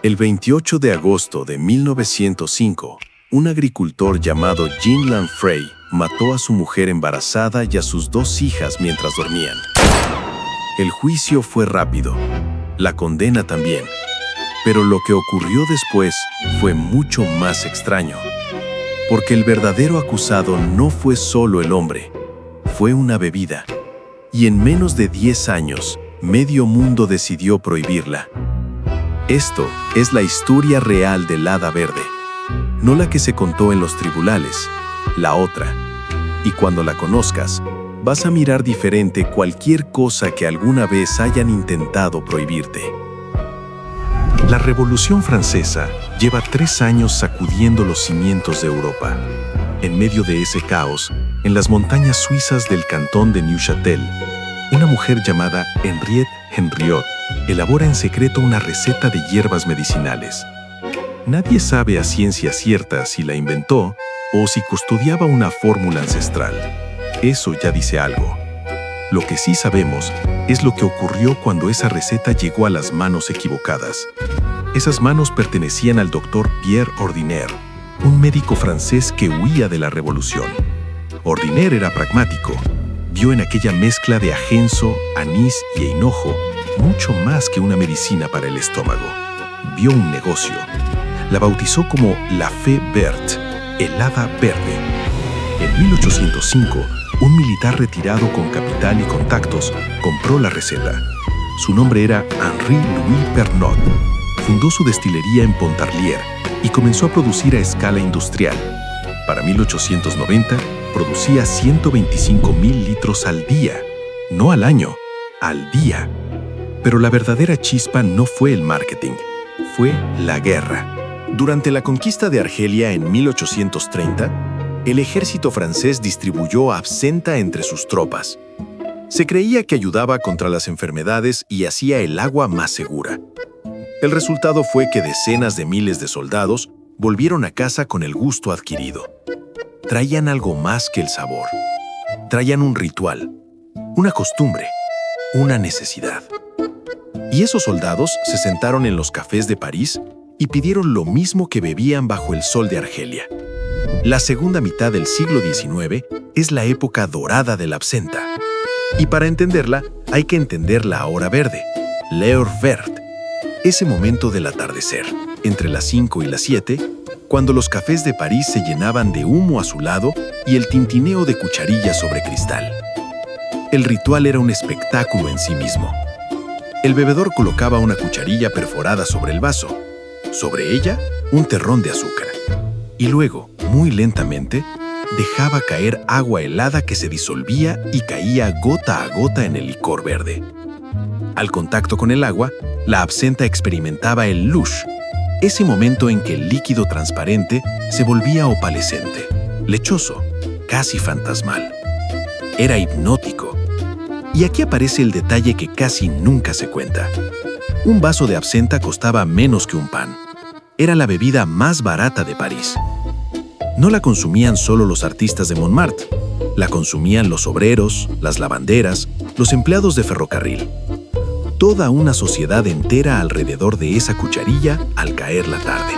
El 28 de agosto de 1905, un agricultor llamado Jean Lanfray mató a su mujer embarazada y a sus 2 hijas mientras dormían. El juicio fue rápido, la condena también, pero lo que ocurrió después fue mucho más extraño, porque el verdadero acusado no fue solo el hombre, fue una bebida, y en menos de 10 años, medio mundo decidió prohibirla. Esto es la historia real del Hada Verde, no la que se contó en los tribunales, la otra. Y cuando la conozcas, vas a mirar diferente cualquier cosa que alguna vez hayan intentado prohibirte. La Revolución Francesa lleva 3 años sacudiendo los cimientos de Europa. En medio de ese caos, en las montañas suizas del cantón de Neuchâtel, una mujer llamada Henriette Henriot elabora en secreto una receta de hierbas medicinales. Nadie sabe a ciencia cierta si la inventó o si custodiaba una fórmula ancestral. Eso ya dice algo. Lo que sí sabemos es lo que ocurrió cuando esa receta llegó a las manos equivocadas. Esas manos pertenecían al doctor Pierre Ordinaire, un médico francés que huía de la revolución. Ordinaire era pragmático. Vio en aquella mezcla de ajenso, anís y hinojo mucho más que una medicina para el estómago. Vio un negocio. La bautizó como la Fée Verte, el Hada Verde. En 1805, un militar retirado con capital y contactos compró la receta. Su nombre era Henri-Louis Pernot. Fundó su destilería en Pontarlier y comenzó a producir a escala industrial. Para 1890, producía 125,000 litros al día, no al año, al día. Pero la verdadera chispa no fue el marketing, fue la guerra. Durante la conquista de Argelia en 1830, el ejército francés distribuyó absenta entre sus tropas. Se creía que ayudaba contra las enfermedades y hacía el agua más segura. El resultado fue que decenas de miles de soldados volvieron a casa con el gusto adquirido. Traían algo más que el sabor. Traían un ritual, una costumbre, una necesidad. Y esos soldados se sentaron en los cafés de París y pidieron lo mismo que bebían bajo el sol de Argelia. La segunda mitad del siglo XIX es la época dorada del absenta. Y para entenderla, hay que entender la hora verde, l'heure verte, ese momento del atardecer, entre las 5 y las 7, cuando los cafés de París se llenaban de humo azulado y el tintineo de cucharillas sobre cristal. El ritual era un espectáculo en sí mismo. El bebedor colocaba una cucharilla perforada sobre el vaso, sobre ella un terrón de azúcar, y luego, muy lentamente, dejaba caer agua helada que se disolvía y caía gota a gota en el licor verde. Al contacto con el agua, la absenta experimentaba el lush, ese momento en que el líquido transparente se volvía opalescente, lechoso, casi fantasmal. Era hipnótico. Y aquí aparece el detalle que casi nunca se cuenta. Un vaso de absenta costaba menos que un pan. Era la bebida más barata de París. No la consumían solo los artistas de Montmartre. La consumían los obreros, las lavanderas, los empleados de ferrocarril. Toda una sociedad entera alrededor de esa cucharilla al caer la tarde.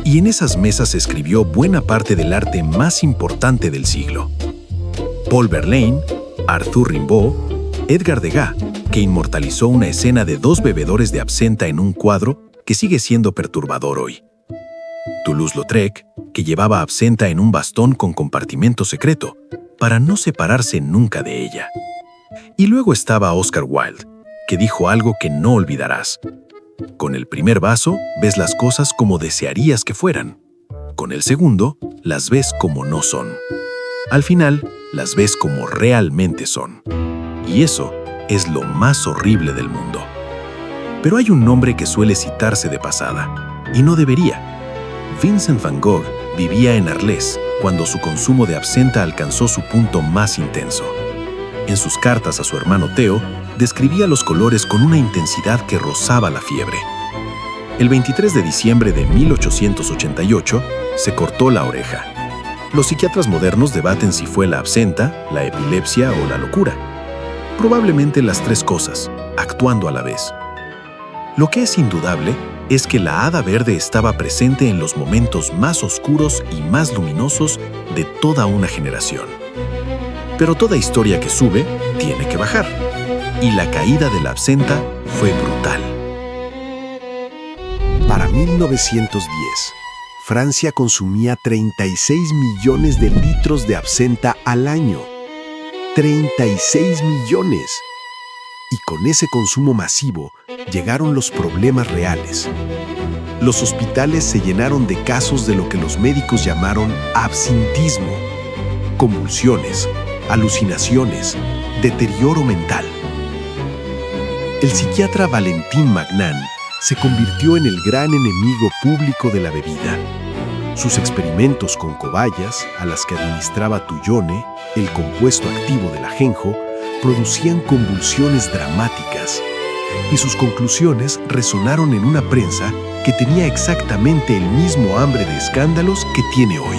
Y en esas mesas se escribió buena parte del arte más importante del siglo. Paul Verlaine, Arthur Rimbaud, Edgar Degas, que inmortalizó una escena de 2 bebedores de absenta en un cuadro que sigue siendo perturbador hoy. Toulouse-Lautrec, que llevaba absenta en un bastón con compartimento secreto, para no separarse nunca de ella. Y luego estaba Oscar Wilde, que dijo algo que no olvidarás. Con el primer vaso, ves las cosas como desearías que fueran. Con el segundo, las ves como no son. Al final, las ves como realmente son. Y eso es lo más horrible del mundo. Pero hay un nombre que suele citarse de pasada, y no debería. Vincent van Gogh vivía en Arles cuando su consumo de absenta alcanzó su punto más intenso. En sus cartas a su hermano Theo, describía los colores con una intensidad que rozaba la fiebre. El 23 de diciembre de 1888, se cortó la oreja. Los psiquiatras modernos debaten si fue la absenta, la epilepsia o la locura. Probablemente las 3 cosas, actuando a la vez. Lo que es indudable es que la hada verde estaba presente en los momentos más oscuros y más luminosos de toda una generación. Pero toda historia que sube tiene que bajar, y la caída de la absenta fue brutal. Para 1910, Francia consumía 36 millones de litros de absenta al año. 36 millones. Y con ese consumo masivo llegaron los problemas reales. Los hospitales se llenaron de casos de lo que los médicos llamaron absintismo, convulsiones, alucinaciones, deterioro mental. El psiquiatra Valentin Magnan se convirtió en el gran enemigo público de la bebida. Sus experimentos con cobayas, a las que administraba tuyone, el compuesto activo del ajenjo, producían convulsiones dramáticas, y sus conclusiones resonaron en una prensa que tenía exactamente el mismo hambre de escándalos que tiene hoy.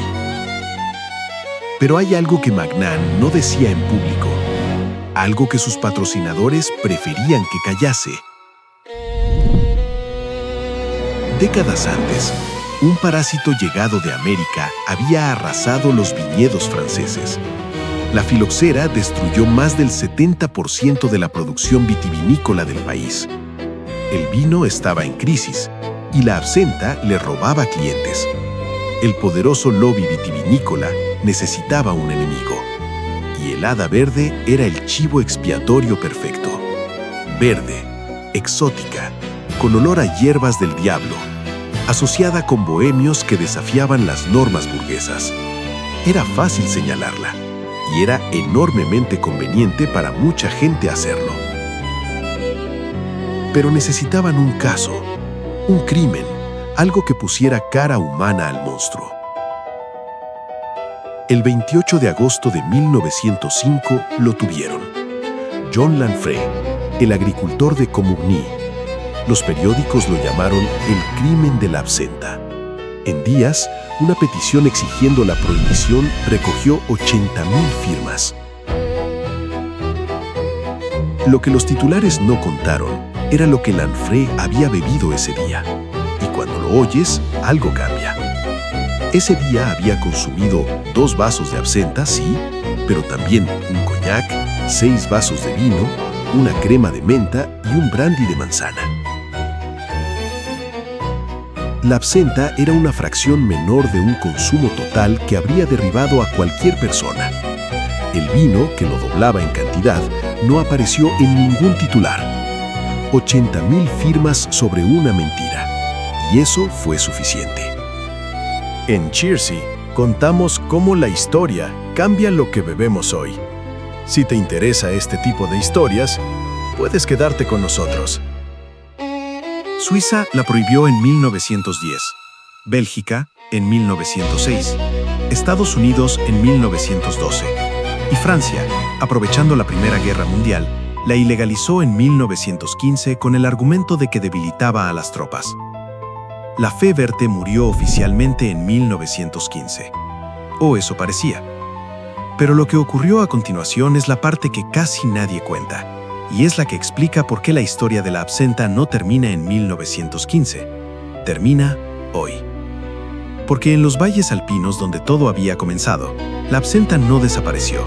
Pero hay algo que Magnan no decía en público, algo que sus patrocinadores preferían que callase. Décadas antes, un parásito llegado de América había arrasado los viñedos franceses. La filoxera destruyó más del 70% de la producción vitivinícola del país. El vino estaba en crisis y la absenta le robaba clientes. El poderoso lobby vitivinícola necesitaba un enemigo, y el hada verde era el chivo expiatorio perfecto. Verde, exótica, con olor a hierbas del diablo, asociada con bohemios que desafiaban las normas burguesas. Era fácil señalarla, y era enormemente conveniente para mucha gente hacerlo. Pero necesitaban un caso, un crimen, algo que pusiera cara humana al monstruo. El 28 de agosto de 1905 lo tuvieron. John Lanfrey, el agricultor de Comugny. Los periódicos lo llamaron el crimen de la absenta. En días, una petición exigiendo la prohibición recogió 80,000 firmas. Lo que los titulares no contaron era lo que Lanfrey había bebido ese día. Y cuando lo oyes, algo cambia. Ese día había consumido 2 vasos de absenta, sí, pero también un coñac, 6 vasos de vino, una crema de menta y un brandy de manzana. La absenta era una fracción menor de un consumo total que habría derribado a cualquier persona. El vino, que lo doblaba en cantidad, no apareció en ningún titular. 80,000 firmas sobre una mentira. Y eso fue suficiente. En Cheersy, contamos cómo la historia cambia lo que bebemos hoy. Si te interesa este tipo de historias, puedes quedarte con nosotros. Suiza la prohibió en 1910, Bélgica en 1906, Estados Unidos en 1912 y Francia, aprovechando la Primera Guerra Mundial, la ilegalizó en 1915 con el argumento de que debilitaba a las tropas. La fe verde murió oficialmente en 1915, o eso parecía. Pero lo que ocurrió a continuación es la parte que casi nadie cuenta, y es la que explica por qué la historia de la absenta no termina en 1915, termina hoy. Porque en los valles alpinos donde todo había comenzado, la absenta no desapareció.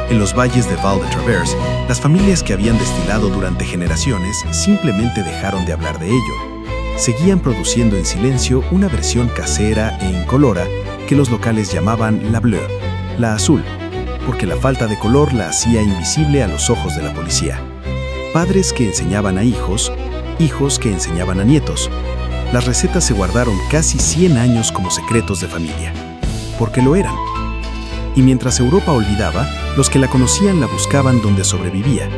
En los valles de Val de Travers, las familias que habían destilado durante generaciones simplemente dejaron de hablar de ello. Seguían produciendo en silencio una versión casera e incolora que los locales llamaban la Bleu, la azul, porque la falta de color la hacía invisible a los ojos de la policía. Padres que enseñaban a hijos, hijos que enseñaban a nietos. Las recetas se guardaron casi 100 años como secretos de familia, porque lo eran. Y mientras Europa olvidaba, los que la conocían la buscaban donde sobrevivía.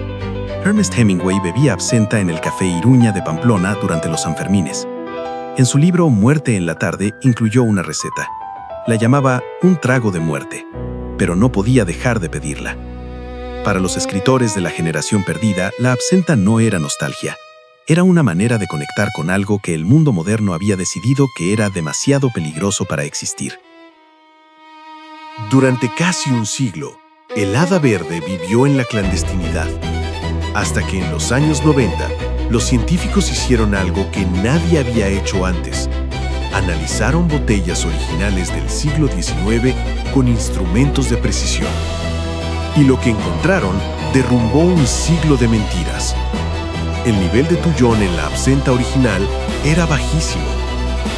Ernest Hemingway bebía absenta en el Café Iruña de Pamplona durante los Sanfermines. En su libro Muerte en la tarde incluyó una receta. La llamaba un trago de muerte, pero no podía dejar de pedirla. Para los escritores de la generación perdida, la absenta no era nostalgia. Era una manera de conectar con algo que el mundo moderno había decidido que era demasiado peligroso para existir. Durante casi un siglo, el hada verde vivió en la clandestinidad, hasta que en los años 90 los científicos hicieron algo que nadie había hecho antes. Analizaron botellas originales del siglo XIX con instrumentos de precisión. Y lo que encontraron derrumbó un siglo de mentiras. El nivel de tuyón en la absenta original era bajísimo,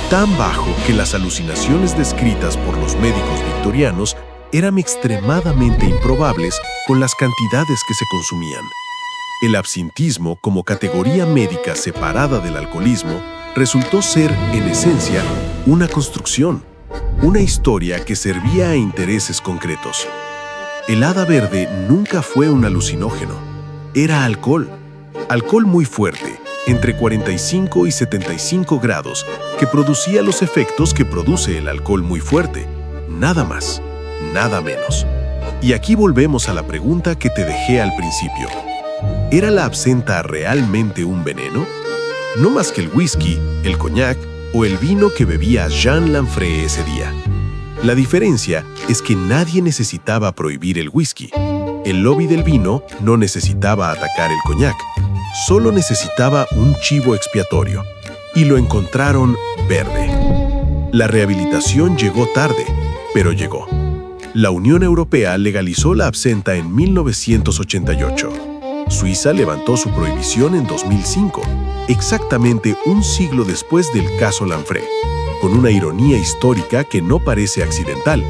tan bajo que las alucinaciones descritas por los médicos victorianos eran extremadamente improbables con las cantidades que se consumían. El absintismo, como categoría médica separada del alcoholismo, resultó ser, en esencia, una construcción, una historia que servía a intereses concretos. El hada verde nunca fue un alucinógeno, era alcohol muy fuerte, entre 45 y 75 grados, que producía los efectos que produce el alcohol muy fuerte, nada más, nada menos. Y aquí volvemos a la pregunta que te dejé al principio. ¿Era la absenta realmente un veneno? No más que el whisky, el coñac o el vino que bebía Jean Lanfrey ese día. La diferencia es que nadie necesitaba prohibir el whisky. El lobby del vino no necesitaba atacar el coñac, solo necesitaba un chivo expiatorio. Y lo encontraron verde. La rehabilitación llegó tarde, pero llegó. La Unión Europea legalizó la absenta en 1988. Suiza levantó su prohibición en 2005, exactamente un siglo después del caso Lanfrey, con una ironía histórica que no parece accidental.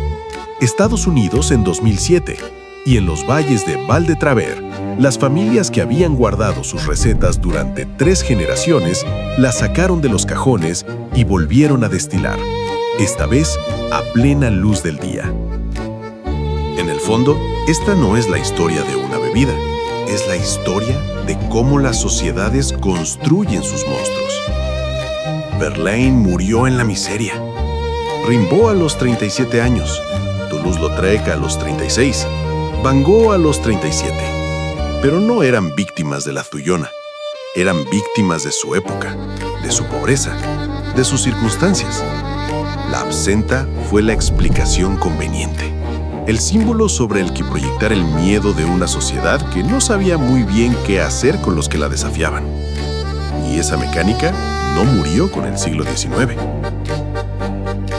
Estados Unidos en 2007, y en los valles de Val de Travers, las familias que habían guardado sus recetas durante 3 generaciones las sacaron de los cajones y volvieron a destilar, esta vez a plena luz del día. En el fondo, esta no es la historia de una bebida, es la historia de cómo las sociedades construyen sus monstruos. Verlaine murió en la miseria. Rimbaud a los 37 años, Toulouse-Lautrec a los 36, Van Gogh a los 37. Pero no eran víctimas de la zuyona, eran víctimas de su época, de su pobreza, de sus circunstancias. La absenta fue la explicación conveniente, el símbolo sobre el que proyectar el miedo de una sociedad que no sabía muy bien qué hacer con los que la desafiaban. Y esa mecánica no murió con el siglo XIX.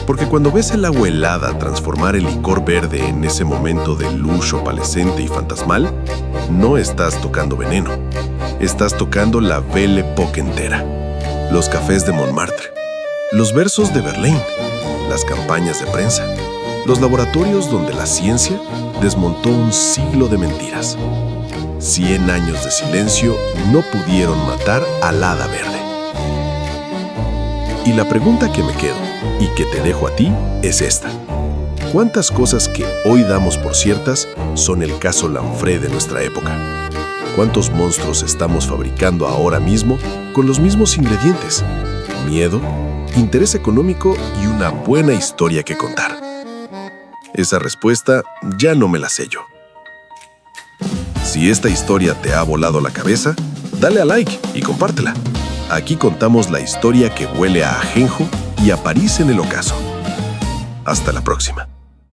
Porque cuando ves el agua helada transformar el licor verde en ese momento de luz opalescente y fantasmal, no estás tocando veneno. Estás tocando la Belle Époque entera. Los cafés de Montmartre, los versos de Verlaine, las campañas de prensa, los laboratorios donde la ciencia desmontó un siglo de mentiras. 100 años de silencio no pudieron matar al hada verde. Y la pregunta que me quedo y que te dejo a ti es esta. ¿Cuántas cosas que hoy damos por ciertas son el caso Lanfrey de nuestra época? ¿Cuántos monstruos estamos fabricando ahora mismo con los mismos ingredientes? Miedo, interés económico y una buena historia que contar. Esa respuesta ya no me la sé yo. Si esta historia te ha volado la cabeza, dale a like y compártela. Aquí contamos la historia que huele a ajenjo y a París en el ocaso. Hasta la próxima.